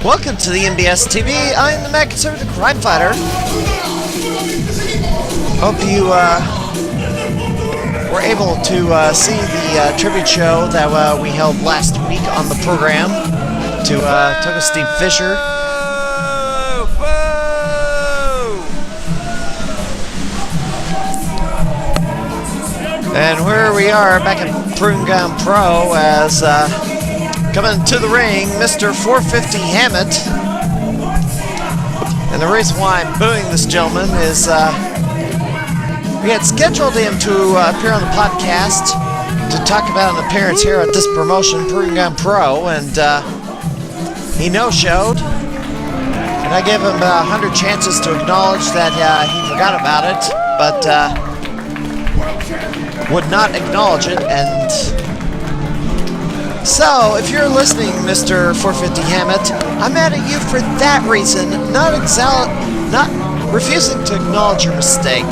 Welcome to the MBS TV. I'm the Mad Conservative Crime Fighter. Hope you were able to see the tribute show that we held last week on the program to Togo Steve Fisher. And where we are back at Proving Ground Pro as coming to the ring, Mr. 450 Hammett. And the reason why I'm booing this gentleman is we had scheduled him to appear on the podcast to talk about an appearance here at this promotion, Proving Ground Pro, and he no-showed. And I gave him 100 chances to acknowledge that he forgot about it, but would not acknowledge it. And so, if you're listening, Mr. 450 Hammett, I'm mad at you for that reason, not refusing to acknowledge your mistake.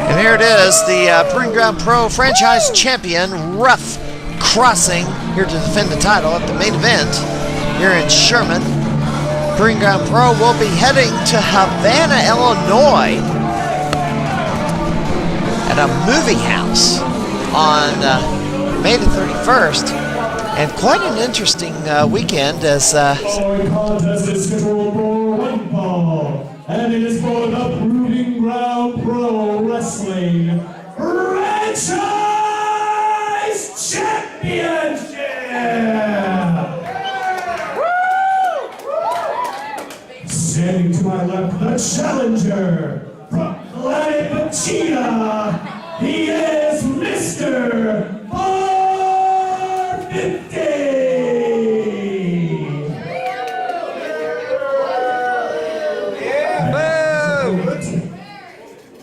And here it is, the Proving Ground Pro Franchise Champion, Ruff Crossing, here to defend the title at the main event here in Sherman. Proving Ground Pro will be heading to Havana, Illinois, at a movie house on May the 31st, and quite an interesting weekend as contest is scheduled for one fall, and it is for the Proving Ground Pro Wrestling Franchise Championship. Standing to my left, the challenger from Planet Vegeta, he is Mr. 450.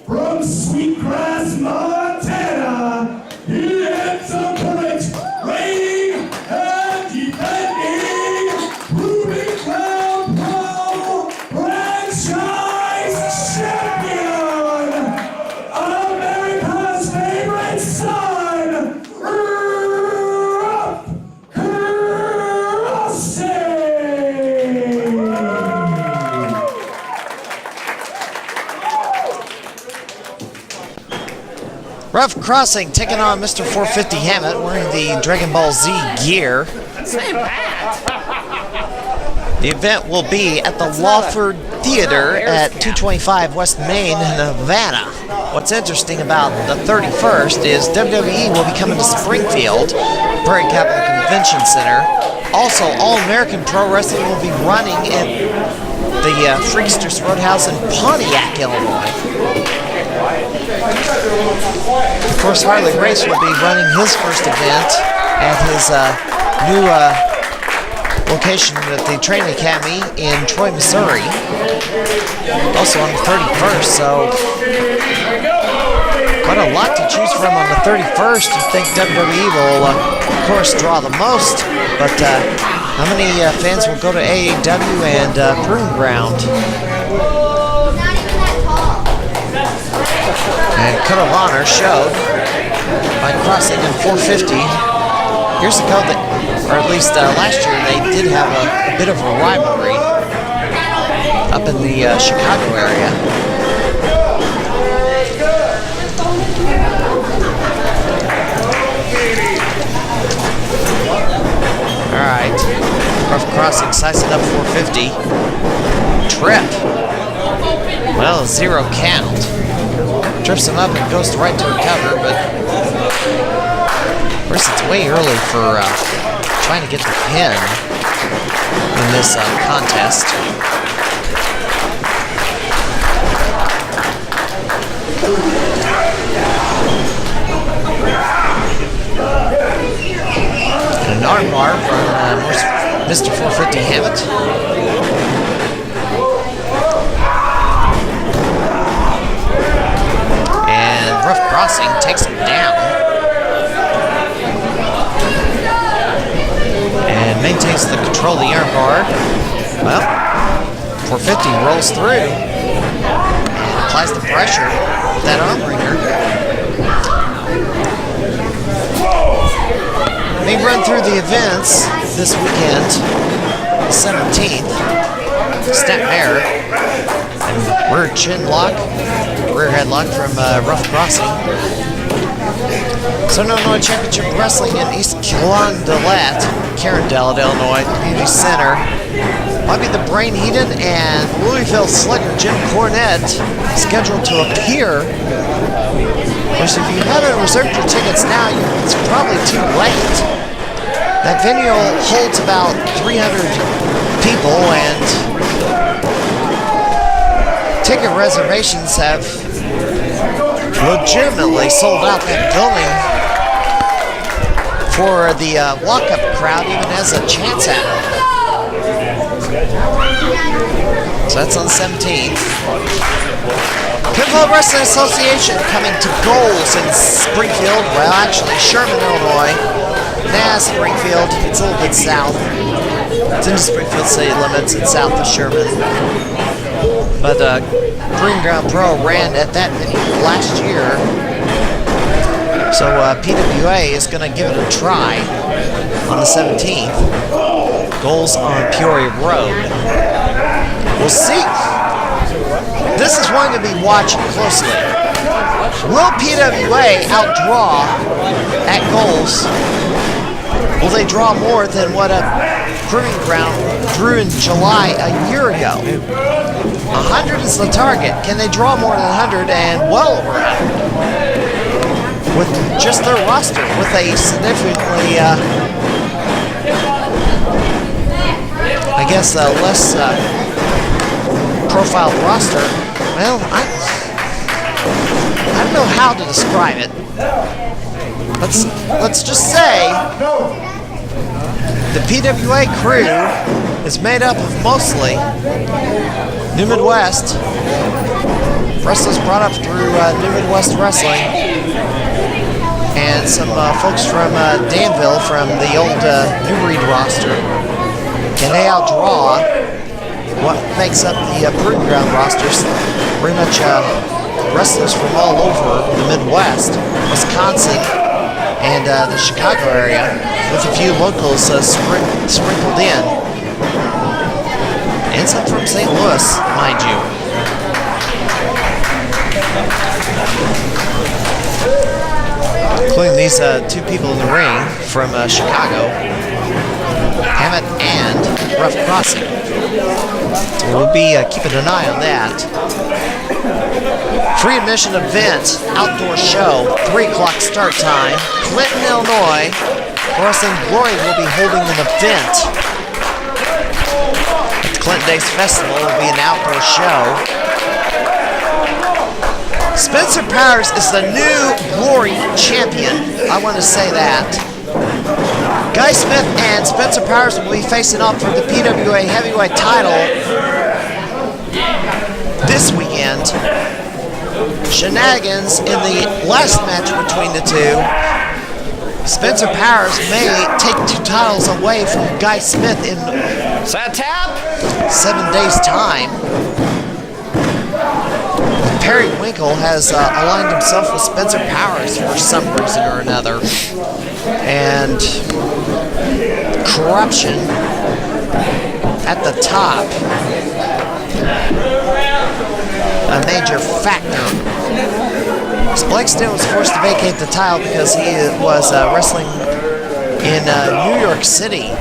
From Sweetgrass, Montana, he is a current reigning and defending Proving Ground Pro Franchise Champion, America's favorite son, Ruff Crossing. Ruff Crossing taking on Mr. 450 Hammett wearing the Dragon Ball Z gear. The event will be at the Lawford Theater at 225 West Main in Havana. What's interesting about the 31st is WWE will be coming to Springfield, Prairie Capital Convention Center. Also, All-American Pro Wrestling will be running in the Freaksters Roadhouse in Pontiac, Illinois. Of course, Harley Race will be running his first event at his new location at the Training Academy in Troy, Missouri. Also on the 31st, so quite a lot to choose from on the 31st. You think WWE will, of course, draw the most, but how many fans will go to AEW and Proving Ground? And Cut of Honor showed by Crossing in 450 years ago, or at least last year, they did have a bit of a rivalry up in the Chicago area. Alright, Ruff Crossing sizing up 450. Trip. Well, 0 count. Trips him up and goes right to recover, but of course it's way early for trying to get the pin in this contest. And an armbar from Mr. 450 Hammett. Ruff Crossing takes him down and maintains the control of the armbar. Well, 450 rolls through and applies the pressure with that arm wringer. me run through the events this weekend, the 17th. Snap mare and rear chin lock, rear headlock from Ruff Crossing. Southern Illinois Championship Wrestling in East Carondelet, Illinois Community Center. Bobby the Brain Heaton and Louisville Slugger Jim Cornette scheduled to appear. Which, if you haven't reserved your tickets now, it's probably too late. That venue holds about 300 people, and ticket reservations have legitimately sold out that building for the walk-up crowd, even as a chance at it. So that's on the 17th. Pinball Wrestling Association coming to Goals in Springfield. Well, actually, Sherman, Illinois. Nah, Springfield. It's a little bit south. It's in the Springfield city limits. It's south of Sherman. But Proving Ground Pro ran at that venue last year. So PWA is going to give it a try on the 17th. Goals on Peoria Road. We'll see. This is one to be watching closely. Will PWA outdraw at Goals? Will they draw more than what a Proving Ground drew in July a year ago? 100 is the target. Can they draw more than 100 and well over 100? With just their roster, with a significantly, I guess, less profiled roster. Well, I don't know how to describe it. Let's just say the PWA crew is made up of mostly New Midwest wrestlers brought up through New Midwest Wrestling, and some folks from Danville from the old New Breed roster. Can they outdraw what makes up the Proving Ground rosters? Pretty much wrestlers from all over the Midwest, Wisconsin, and the Chicago area, with a few locals sprinkled in. And some from St. Louis, mind you. Including these two people in the ring from Chicago, Hammett and Ruff Crossing. So we'll be keeping an eye on that. Free admission event, outdoor show, 3 o'clock start time. Clinton, Illinois, Wrestling Glory will be holding an event. At the Clinton Days Festival will be an outdoor show. Spencer Powers is the new Glory champion. I want to say that. Guy Smith and Spencer Powers will be facing off for the PWA heavyweight title this weekend. Shenanigans in the last match between the two. Spencer Powers may take 2 titles away from Guy Smith in 7 days' time. Perry Winkle has aligned himself with Spencer Powers for some reason or another. And corruption at the top, a major factor. Blakestown was forced to vacate the title because he was wrestling in New York City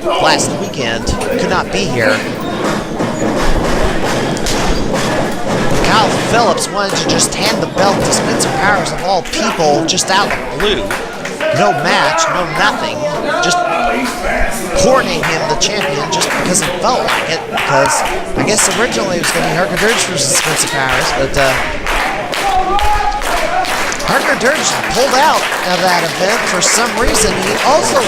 last weekend. Could not be here. Kyle Phillips wanted to just hand the belt to Spencer Powers of all people, just out of the blue. No match, no nothing. Just coroning him the champion just because he felt like it. Because I guess originally it was going to be Harker Dirge versus Spencer Powers, but Harker Dirge pulled out of that event for some reason. He also,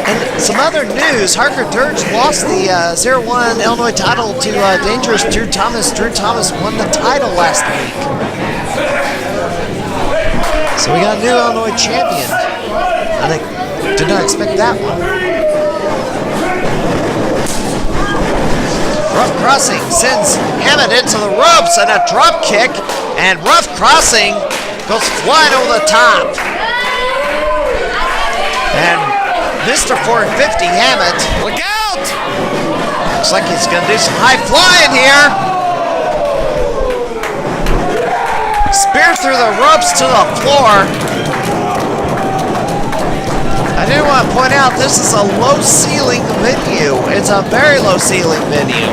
in some other news, Harker Dirge lost the 0-1 Illinois title to Dangerous Drew Thomas. Drew Thomas won the title last week. So we got a new Illinois champion. I did not expect that one. Ruff Crossing sends Hammett into the ropes and a drop kick, and Ruff Crossing goes flying over the top. And Mr. 450 Hammett. Look out! Looks like he's gonna do some high flying here. Spear through the ropes to the floor. I do want to point out this is a low ceiling venue. It's a very low ceiling venue.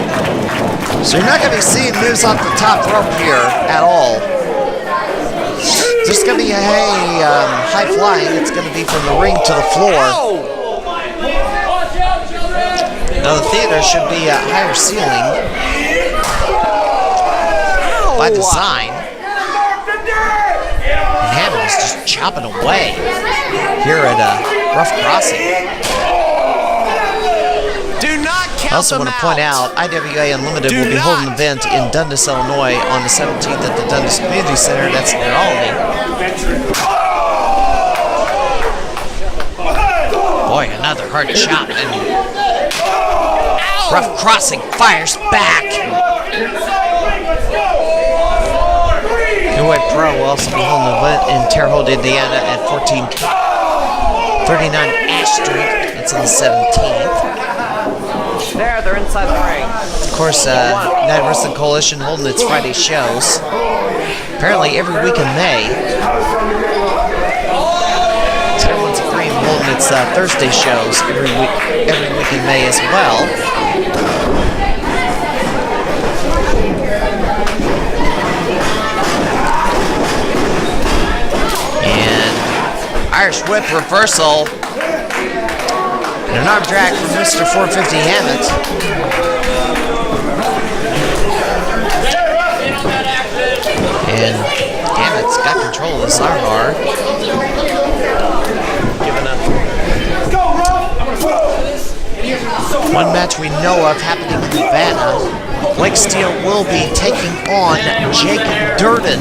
So you're not going to be seeing moves off the top rope here at all. There's going to be high flying. It's going to be from the ring to the floor. Now the theater should be a higher ceiling by design. And Hammett is just chopping away here at Ruff Crossing. Do not count I also want to point out, IWA Unlimited will be holding an event in Dundas, Illinois on the 17th at the Dundas Community Center. That's near Albany. Boy, another hard shot. And Ruff Crossing fires back. New Pro will also be holding an event in Terre Haute, Indiana at 1439 Ash Street. That's on the 17th. They're inside the ring. Of course, United Wrestling Coalition holding its Friday shows. Apparently every week in May. Sherman holding its Thursday shows every week in May as well. Irish whip reversal. And an arm drag from Mr. 450 Hammett. And Hammett's got control of this armbar. Giving up. One match we know of happening in Havana. Blake Steele will be taking on Jake Durden.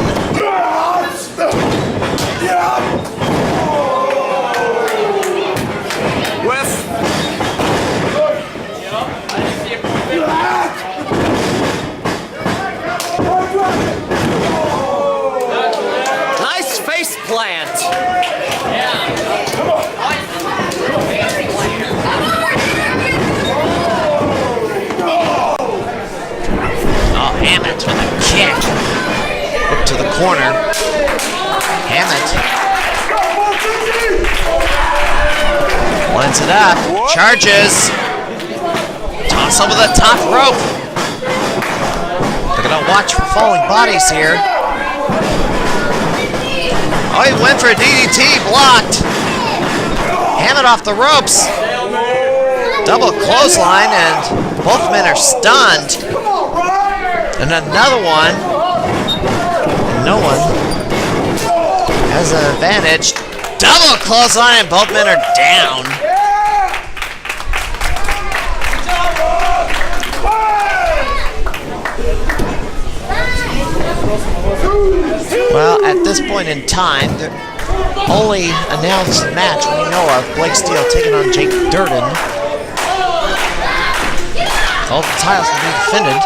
Nice face plant. Oh, Hammett with a kick. Up to the corner. Hammett lines it up. Charges. Toss over the top rope. They're gonna watch for falling bodies here. Oh, he went for a DDT, blocked. Hammett off the ropes. Double clothesline, and both men are stunned. And another one. And no one has an advantage. Double clothesline, and both men are down. Well, at this point in time, the only announced match we know of, Blake Steele taking on Jake Durden. All the titles will be defended.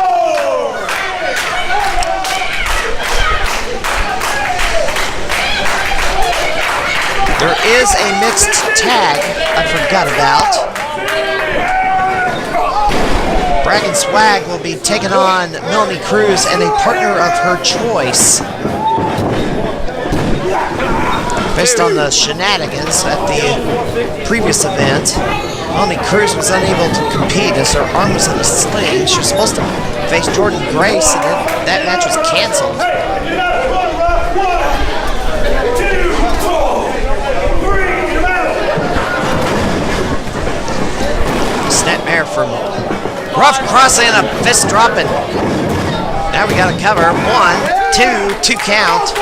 There is a mixed tag I forgot about. Braggin' Swag will be taking on Melanie Cruz and a partner of her choice. Based on the shenanigans at the previous event, Melanie Cruz was unable to compete as her arm was in a sling. She was supposed to face Jordan Grace, and that match was canceled. Snapmare from Ruff Crossing and a fist dropping. Now we got to cover. 1, 2 count.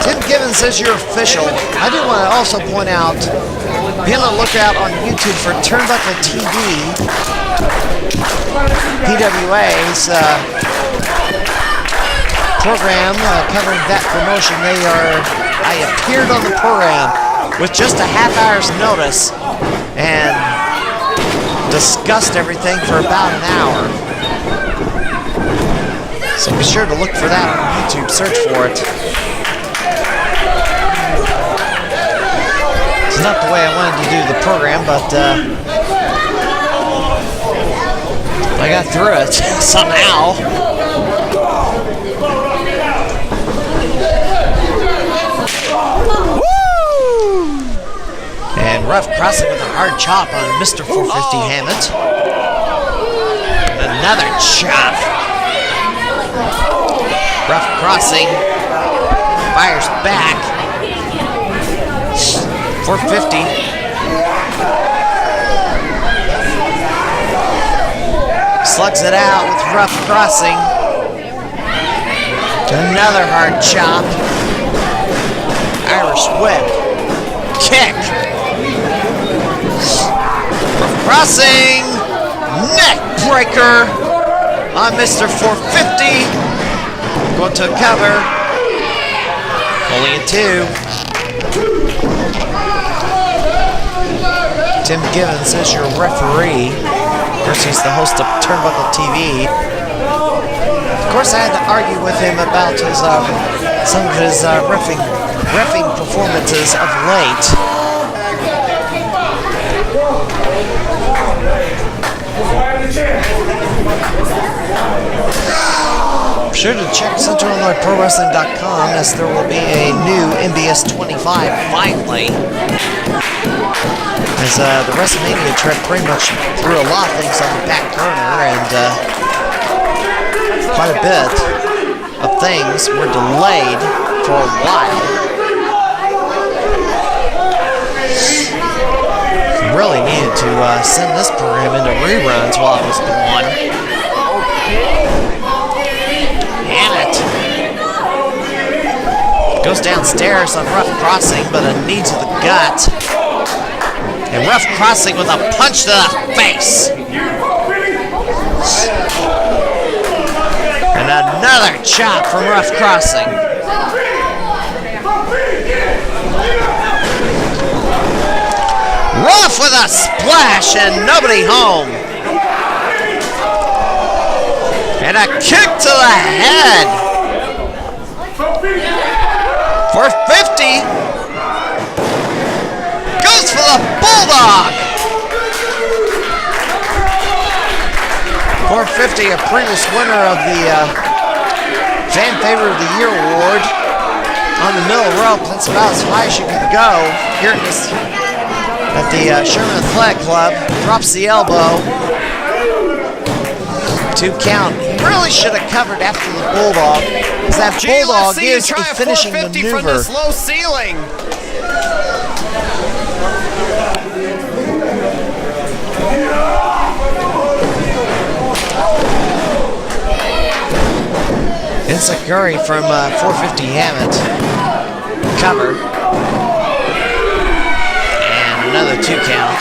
Tim Gibbons is your official. I do want to also point out, be on the lookout on YouTube for Turnbuckle TV, PWA's program covering that promotion. I appeared on the program with just a half hour's notice and discussed everything for about an hour. So be sure to look for that on YouTube, search for it. Not the way I wanted to do the program, but I got through it somehow. Woo! And Ruff Crossing with a hard chop on Mr. 450 Hammett. And another chop. Ruff Crossing fires back. 450. Slugs it out with Ruff Crossing. Another hard chop. Irish whip. Kick. Ruff Crossing. Neck breaker on Mr. 450. Going to a cover. Only a 2. Tim Givens is your referee. Of course, he's the host of Turnbuckle TV. Of course, I had to argue with him about his some of his reffing performances of late. Be sure to check CentralIllinoisProWrestling.com as there will be a new MBS 25 finally. As the WrestleMania trip pretty much threw a lot of things on the back burner, and quite a bit of things were delayed for a while. Really needed to send this program into reruns while it was gone. Hammett goes downstairs on Ruff Crossing, but a knee to the gut. And Ruff Crossing with a punch to the face. And another chop from Ruff Crossing. Ruff with a splash and nobody home. And a kick to the head. 450. Goes for the Bulldog. 450, a previous winner of the Fan Favorite of the Year award on the middle rope. That's about as high as you can go here at the Sherman Athletic Club. Drops the elbow. 2 count. He really should have covered after the Bulldog, because that Bulldog is a finishing maneuver. From this low ceiling. Enziguri from 450 Hammett. Cover. And another 2 count.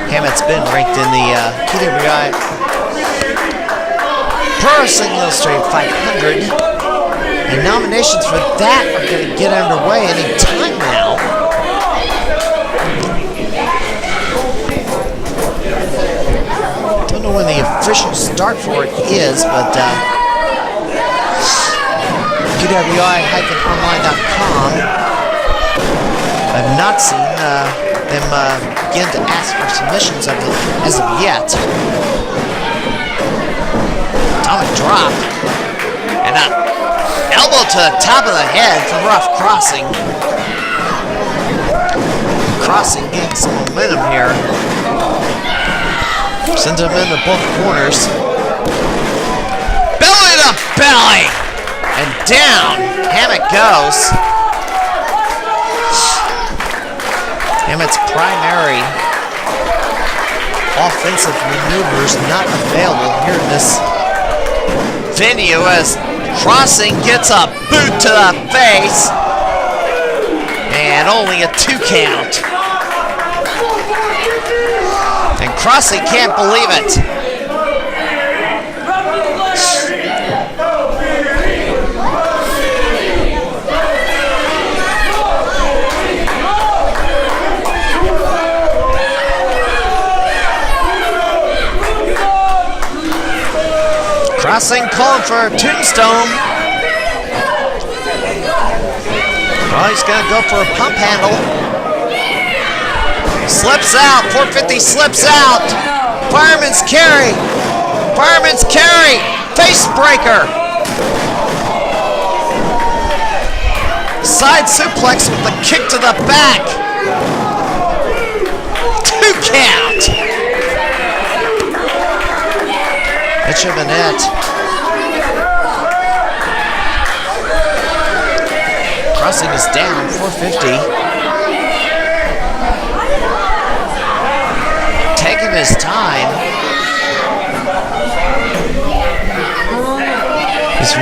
Hammett's been ranked in the PWI Pro Wrestling Illustrated 500. And nominations for that are going to get underway any time now. Don't know when the official start for it is, but PWI-online.com. I've not seen them begin to ask for submissions of it as of yet. Atomic drop. And an elbow to the top of the head from Ruff Crossing. Crossing getting some momentum here. Sends him into both corners. Belly to belly! And down, Hammett goes. Hammett's primary offensive maneuvers not available here in this venue as Crossing gets a boot to the face. And only a 2 count. And Crossing can't believe it. Crossing calling for a tombstone. Oh, he's going to go for a pump handle. Slips out. 450 slips out. Fireman's carry. Fireman's carry. Face breaker. Side suplex with a kick to the back. 2 count. That should have been it. Crossing is down. 450. Taking his time. He's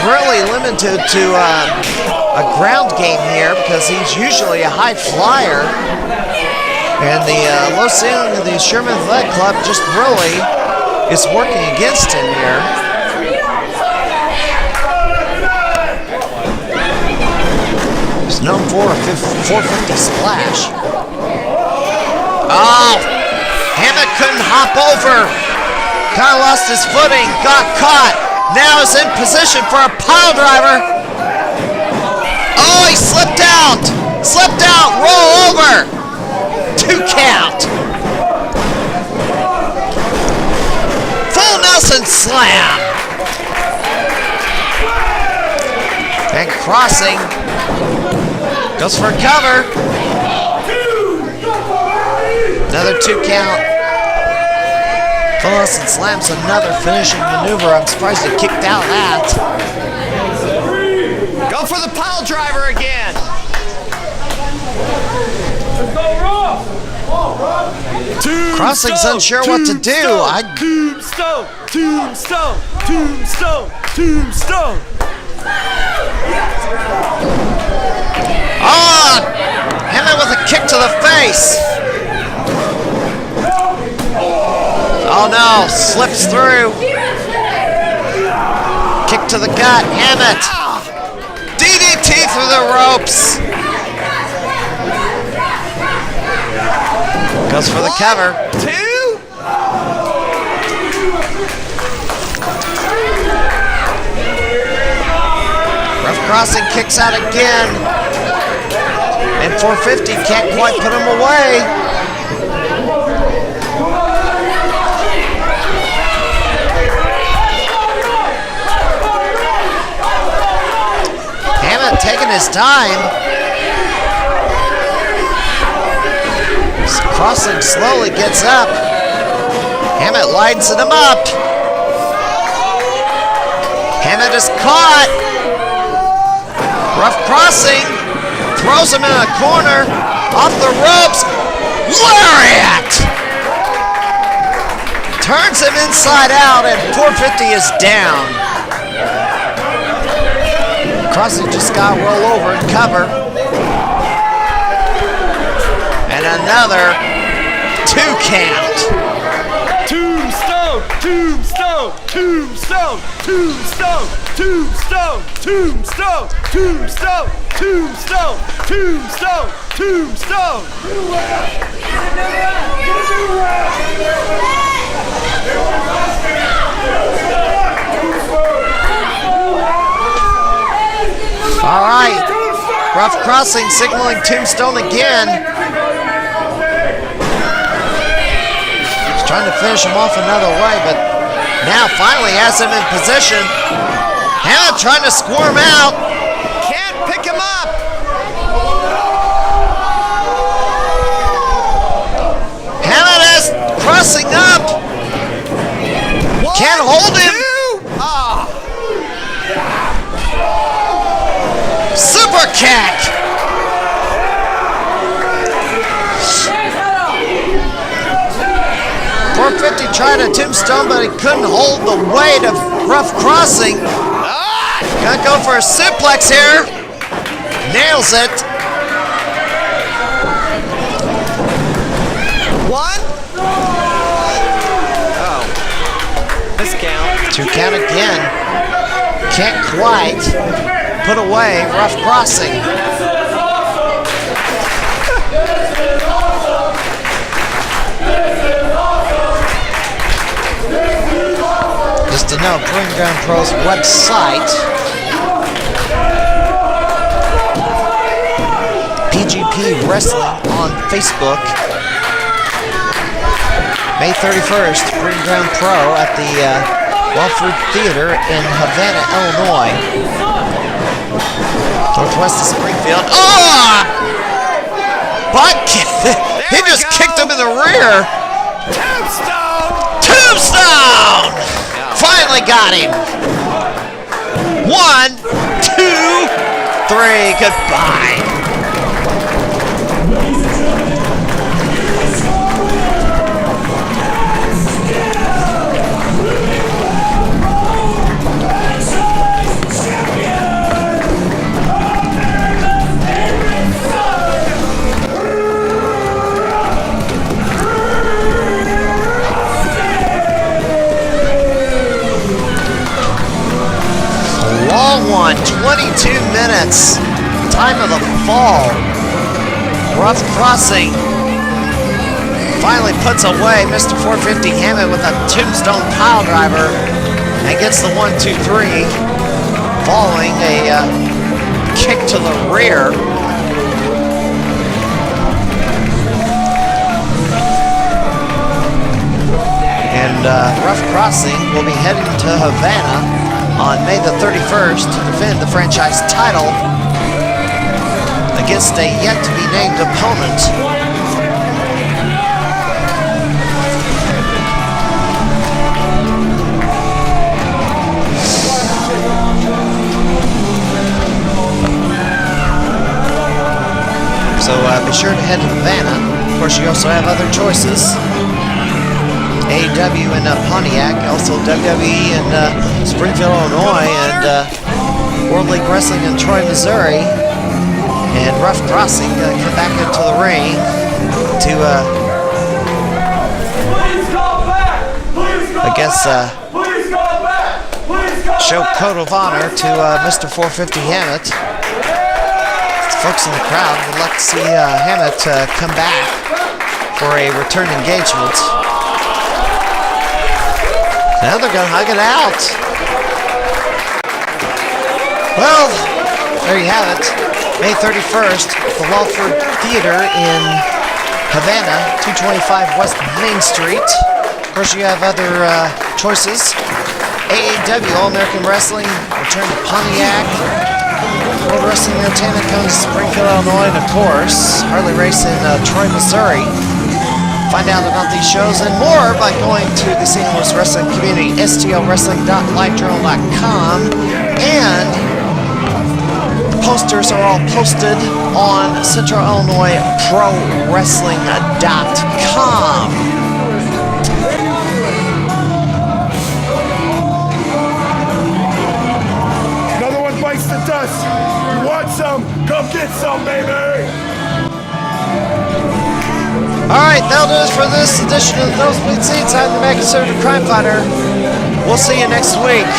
really limited to a ground game here because he's usually a high flyer, and the low ceiling of the Sherman Athletic Club just really is working against him here. He's known for a 450 splash. Oh, Hammett couldn't hop over. Kind of lost his footing, got caught. Now is in position for a pile driver. Oh, he slipped out. Slipped out, roll over. 2 count. Full Nelson slam. And Crossing goes for a cover. Another 2 count. Full Nelson slams another finishing maneuver. I'm surprised he kicked out of that. Go for the pile driver again. Crossing's unsure what to do. Tombstone, tombstone, tombstone, tombstone. Oh! Hammett with a kick to the face. Oh no, slips through. Kick to the gut, Hammett. DDT through the ropes. Goes for the cover. 2. Ruff Crossing kicks out again. And 450 can't quite put him away. Hammett taking his time. Crossing slowly gets up. Hammett lights him up. Hammett is caught. Ruff Crossing throws him in a corner. Off the ropes. Lariat! Turns him inside out, and 450 is down. Crossing just got to roll over and cover. And another 2 count. Tombstone, tombstone, tombstone, tombstone, tombstone, tombstone, tombstone, tombstone, tombstone, tombstone. All right, Ruff Crossing signaling tombstone again. He's trying to finish him off another way, but now finally has him in position. Hammett trying to squirm out. Can't pick him up. Hammett is crossing up. Can't hold him. 2. Ah. Super kick. .450 tried a tombstone, but he couldn't hold the weight of Ruff Crossing. Gonna go for a suplex here. Nails it. 1. Oh. This count. 2 count again. Can't quite put away Ruff Crossing. Just to know, Proving Ground Pro's website, PGP PGP Wrestling on Facebook. May 31st, Proving Ground Pro at the Walford Theater in Havana, Illinois. Northwest of Springfield. Oh! Butt kick! He just kicked him in the rear. Tombstone! Tombstone! Finally got him. 1, 2, 3. Goodbye. Long one, 22 minutes. Time of the fall. Ruff Crossing finally puts away Mr. 450 Hammett with a tombstone pile driver and gets the 1, 2, 3 following a kick to the rear. And Ruff Crossing will be heading to Havana on May the 31st to defend the franchise title against a yet-to-be-named opponent. So be sure to head to Havana. Of course, you also have other choices. AEW in Pontiac, also WWE in Springfield, Illinois, and World League Wrestling in Troy, Missouri. And Ruff Crossing come back into the ring to show code of honor to Mr. 450 Hammett. Folks in the crowd would like to see Hammett come back for a return engagement. Now they're going to hug it out. Well, there you have it. May 31st, the Walford Theater in Havana, 225 West Main Street. Of course, you have other choices. AEW, All-American Wrestling, return to Pontiac. World Wrestling Entertainment comes to Springfield, Illinois, and of course, Harley Race in Troy, Missouri. Find out about these shows and more by going to the St. Louis Wrestling Community, stlwrestling.livejournal.com, and posters are all posted on CentralIllinoisProWrestling.com. Another one bites the dust. You want some? Come get some, baby! Alright, that'll do it for this edition of the Nosebleed Seats. I'm the Mac Conservative Crime Fighter. We'll see you next week.